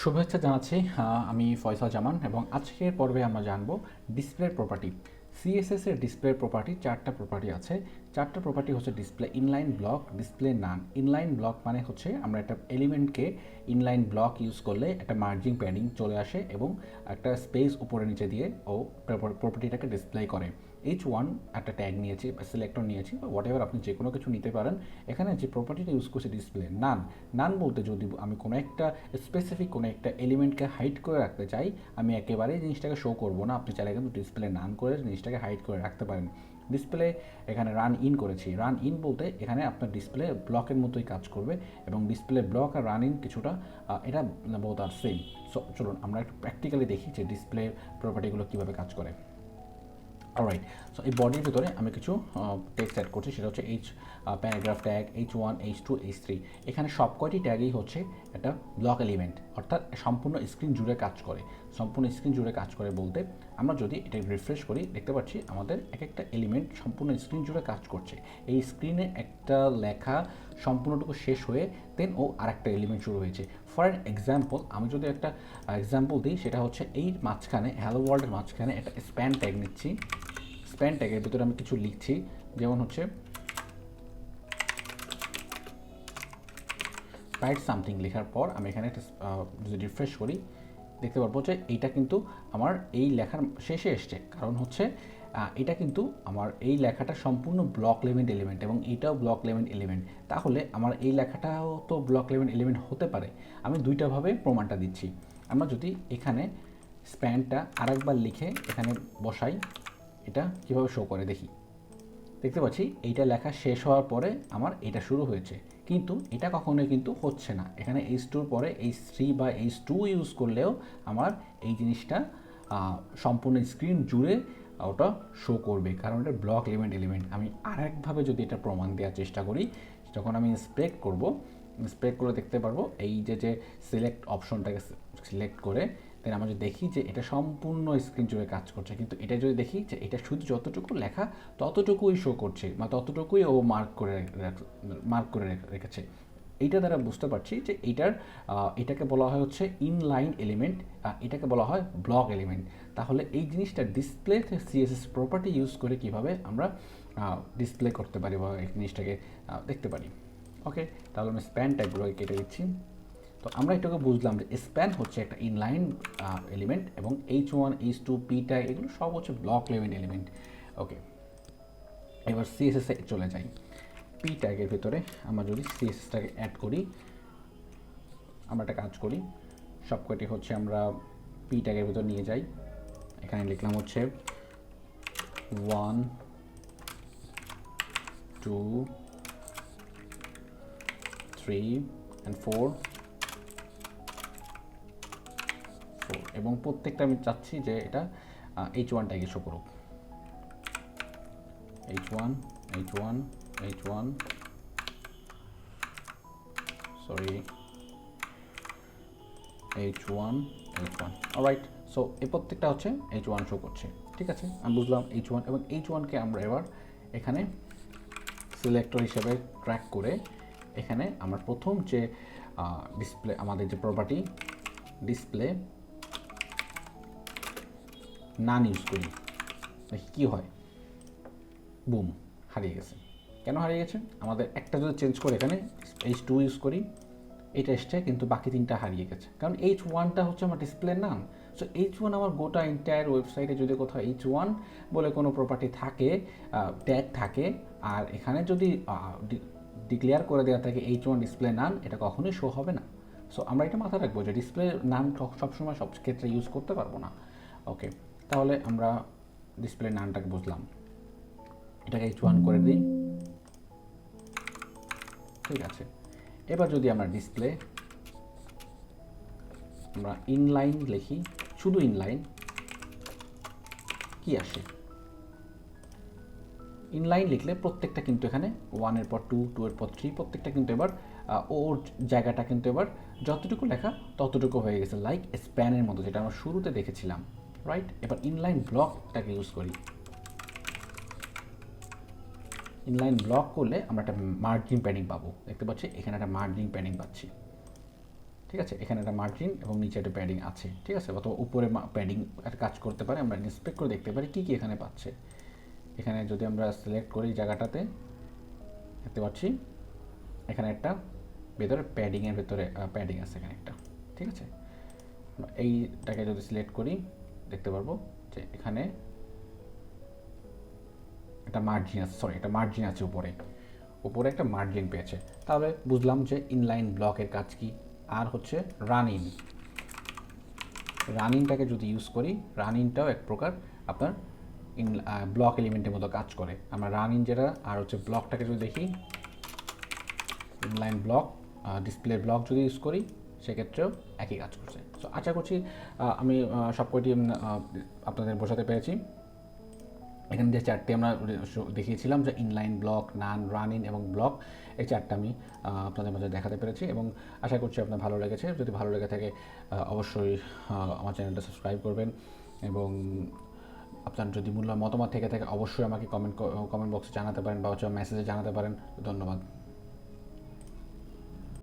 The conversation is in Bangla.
শুভেচ্ছা জানাচ্ছি। আমি ফয়সাল জামান এবং আজকের পর্বে আমরা জানবো ডিসপ্লে প্রপার্টি। সিএসএস এর ডিসপ্লে প্রপার্টি চারটা প্রপার্টি আছে। চারটা প্রপার্টি হচ্ছে ডিসপ্লে ইনলাইন ব্লক, ডিসপ্লে নান। ইনলাইন ব্লক মানে হচ্ছে আমরা একটা এলিমেন্টকে ইনলাইন ব্লক ইউজ করলে একটা মার্জিং প্যাডিং চলে আসে এবং একটা স্পেস উপরে নিচে দিয়ে ও প্রপার্টিটাকে ডিসপ্লে করে। H1 একটা ট্যাগ নিয়েছি বা সিলেক্টর নিয়েছি বা হোয়াট এভার, আপনি যে কোনো কিছু নিতে পারেন। এখানে যে প্রপার্টিটা ইউজ করছি ডিসপ্লে নান। নান বলতে যদি আমি কোনো একটা স্পেসিফিক কোনো একটা এলিমেন্টকে হাইড করে রাখতে চাই, আমি একেবারেই জিনিসটাকে শো করবো না। আপনি চাইলে কিন্তু ডিসপ্লে নান করে জিনিসটাকে হাইড করে রাখতে পারেন। ডিসপ্লে এখানে রান ইন করেছি। রান ইন বলতে এখানে আপনার ডিসপ্লে ব্লকের মতোই কাজ করবে এবং ডিসপ্লে ব্লক আর রান ইন কিছুটা এটা বোথ আর সেম। সো চলুন আমরা একটু প্র্যাকটিক্যালি দেখি যে ডিসপ্লে প্রপার্টিগুলো কীভাবে কাজ করে। অলরাইট, সো এই বডির ভিতরে আমি কিছু টেক্সট অ্যাড করছি, সেটা হচ্ছে paragraph tag H1, H2, H3। এখানে সব কয়টি ট্যাগই হচ্ছে একটা ব্লক এলিমেন্ট, অর্থাৎ সম্পূর্ণ স্ক্রিন জুড়ে কাজ করে। সম্পূর্ণ স্ক্রিন জুড়ে কাজ করে বলতে আমরা যদি এটা রিফ্রেশ করি দেখতে পাচ্ছি আমাদের এক একটা এলিমেন্ট সম্পূর্ণ স্ক্রিন জুড়ে কাজ করছে। এই স্ক্রিনে একটা লেখা সম্পূর্ণটুকু শেষ হয়ে দেন ও আরেকটা এলিমেন্ট শুরু হয়েছে। ফর অ্যান এক্সাম্পল, আমি যদি একটা এক্সাম্পল দিই, সেটা হচ্ছে এই মাঝখানে হ্যালো ওয়ার্ল্ডের মাঝখানে একটা স্প্যান ট্যাগ নিচ্ছি। স্প্যান ট্যাগের ভিতরে আমি কিছু লিখছি, যেমন হচ্ছে রাইট সামথিং। লেখার পর আমি এখানে একটা যদি রিফ্রেশ করি দেখতে পারবো যে এইটা কিন্তু আমার এই লেখার শেষে এসছে, কারণ হচ্ছে এটা কিন্তু আমার এই লেখাটা সম্পূর্ণ ব্লক লেভেল এলিমেন্ট এবং এটাও ব্লক লেভেল এলিমেন্ট। তাহলে আমার এই লেখাটাও তো ব্লক লেভেল এলিমেন্ট হতে পারে। আমি দুইটাভাবে প্রমাণটা দিচ্ছি। আমরা যদি এখানে স্প্যানটা আরেকবার লিখে এখানে বসাই, এটা কীভাবে শো করে দেখি। দেখতে পাচ্ছি এইটা লেখা শেষ হওয়ার পরে আমার এটা শুরু হয়েছে, কিন্তু এটা কখনোই কিন্তু হচ্ছে না। এখানে H2 পরে H3 বা H2 ইউজ করলেও আমার এই জিনিসটা সম্পূর্ণ স্ক্রিন জুড়ে ওটা শো করবে, কারণ এটা ব্লক এলিমেন্ট। আমি আরেকভাবে যদি এটা প্রমাণ দেওয়ার চেষ্টা করি, যখন আমি ইন্সপেক্ট করব, ইন্সপেক্ট করে দেখতে পারবো এই যে সিলেক্ট অপশনটাকে সিলেক্ট করে দেন আমরা যদি দেখি যে এটা সম্পূর্ণ স্ক্রিন জুড়ে কাজ করছে, কিন্তু এটা যদি দেখি যে এটা শুধু যতটুকু লেখা ততটুকুই শো করছে বা ততটুকুই ও মার্ক করে রেখেছে। এইটা দ্বারা বুঝতে পারছি যে এটাকে বলা হয় হচ্ছে ইনলাইন এলিমেন্ট, এটাকে বলা হয় ব্লক এলিমেন্ট। তাহলে এই জিনিসটা ডিসপ্লেতে সিএসএস প্রপার্টি ইউজ করে কিভাবে আমরা ডিসপ্লে করতে পারি বা এই জিনিসটাকে দেখতে পারি। ওকে, তাহলে আমি স্প্যান ট্যাগগুলোকে কেটে দিচ্ছি। তো আমরা এটাকে বুঝলাম যে স্প্যান হচ্ছে একটা ইনলাইন এলিমেন্ট এবং H1, H2, P ট্যাগ এগুলো সব হচ্ছে ব্লক লেভেল এলিমেন্ট। ওকে, এবার সিএসএসে চলে যাই। পি ট্যাগের ভিতরে আমরা যদি সিএসএসটাকে অ্যাড করি, আমরা একটা কাজ করি, সব কয়টি হচ্ছে আমরা পি ট্যাগের ভিতর নিয়ে যাই। এখানে লিখলাম হচ্ছে 1, 2, 3 and 4 এবং প্রত্যেকটা আমি চাচ্ছি যে এটা H1 ট্যাগে শো করুক। H1, H1, H1, sorry H1, H1। Alright, so এই প্রত্যেকটা হচ্ছে H1 শো করছে। ঠিক আছে, আমি বুঝলাম H1 এবং H1কে আমরা এবার এখানে সিলেক্টর হিসেবে ট্র্যাক করে এখানে আমরা প্রথম যে ডিসপ্লে আমাদের যে প্রপার্টি ডিসপ্লে নান ইউজ করি, দেখি কী হয়। বুম, হারিয়ে গেছে। কেন হারিয়ে গেছে? আমাদের একটা যদি চেঞ্জ করে এখানে H2 ইউজ করি, এটা এসছে, কিন্তু বাকি তিনটা হারিয়ে গেছে, কারণ H1টা হচ্ছে আমার ডিসপ্লে নাম। সো H1 আমার গোটা এন্টায়ার ওয়েবসাইটে যদি কোথাও H1 বলে কোনো প্রপার্টি থাকে, ট্যাগ থাকে, আর এখানে যদি ডিক্লেয়ার করে দেওয়া থাকে H1 ডিসপ্লে নান, এটা কখনোই শো হবে না। সো আমরা এটা মাথায় রাখবো যে ডিসপ্লে নাম সবসময় সব ক্ষেত্রে ইউজ করতে পারবো না। ওকে, তাহলে আমরা ডিসপ্লে নামটাকে বুঝলাম, এটাকে H1 করে দিই। ঠিক আছে, এবার যদি আমরা ডিসপ্লে আমরা ইনলাইন লিখি, শুধু ইনলাইন, কি আসে? ইনলাইন লিখলে প্রত্যেকটা কিন্তু এখানে 1 এর পর 2, 2 এর পর 3 প্রত্যেকটা কিন্তু এবার ওর জায়গাটা কিন্তু এবার যতটুকু লেখা ততটুকু হয়ে গেছে, লাইক স্প্যানের মতো, যেটা আমরা শুরুতে দেখেছিলাম। রাইট, এবার ইনলাইন ব্লকটাকে ইউজ করি। ইনলাইন ব্লক করলে আমরা একটা মার্জিং প্যাডিং পাবো। দেখতে পাচ্ছি এখানে একটা মার্জিং প্যাডিং পাচ্ছি। ঠিক আছে, এখানে একটা মার্জিন এবং নিচে একটা প্যাডিং আছে, ঠিক আছে, অথবা উপরে প্যাডিং একটা কাজ করতে পারে। আমরা ইন্সপেক্ট করে দেখতে পারি কী কী এখানে পাচ্ছে। এখানে যদি আমরা সিলেক্ট করি জায়গাটাতে দেখতে পাচ্ছি এখানে একটা ভেতরে প্যাডিংয়ের ভেতরে প্যাডিং আছে এখানে একটা, ঠিক আছে। এইটাকে যদি সিলেক্ট করি দেখতে পারবো যে এখানে একটা মার্জিন আছে, সরি একটা মার্জিন আছে উপরে একটা মার্জিন পেয়েছে। তাহলে বুঝলাম যে ইনলাইন ব্লকের কাজ কি। আর হচ্ছে রানিংটাকে যদি ইউজ করি, রানিংটাও এক প্রকার আপনার ব্লক এলিমেন্টের মতো কাজ করে। আমরা রানিং যেটা আর হচ্ছে ব্লকটাকে যদি দেখি, ইনলাইন ব্লক ডিসপ্লে ব্লক যদি ইউজ করি সেক্ষেত্রেও একই কাজ করছে। সো আশা করছি আমি সব কয়টি আপনাদের বোঝাতে পেরেছি। এখানে যে চারটি আমরা দেখিয়েছিলাম যে ইনলাইন ব্লক, রানিং এবং ব্লক, এই চারটা আমি আপনাদের মাঝে দেখাতে পেরেছি এবং আশা করছি আপনার ভালো লেগেছে। যদি ভালো লেগে থাকে অবশ্যই আমার চ্যানেলটা সাবস্ক্রাইব করবেন এবং আপনার যদি মূল্য মতামত থেকে থাকে অবশ্যই আমাকে কমেন্ট বক্সে জানাতে পারেন বা হচ্ছে মেসেজে জানাতে পারেন। ধন্যবাদ।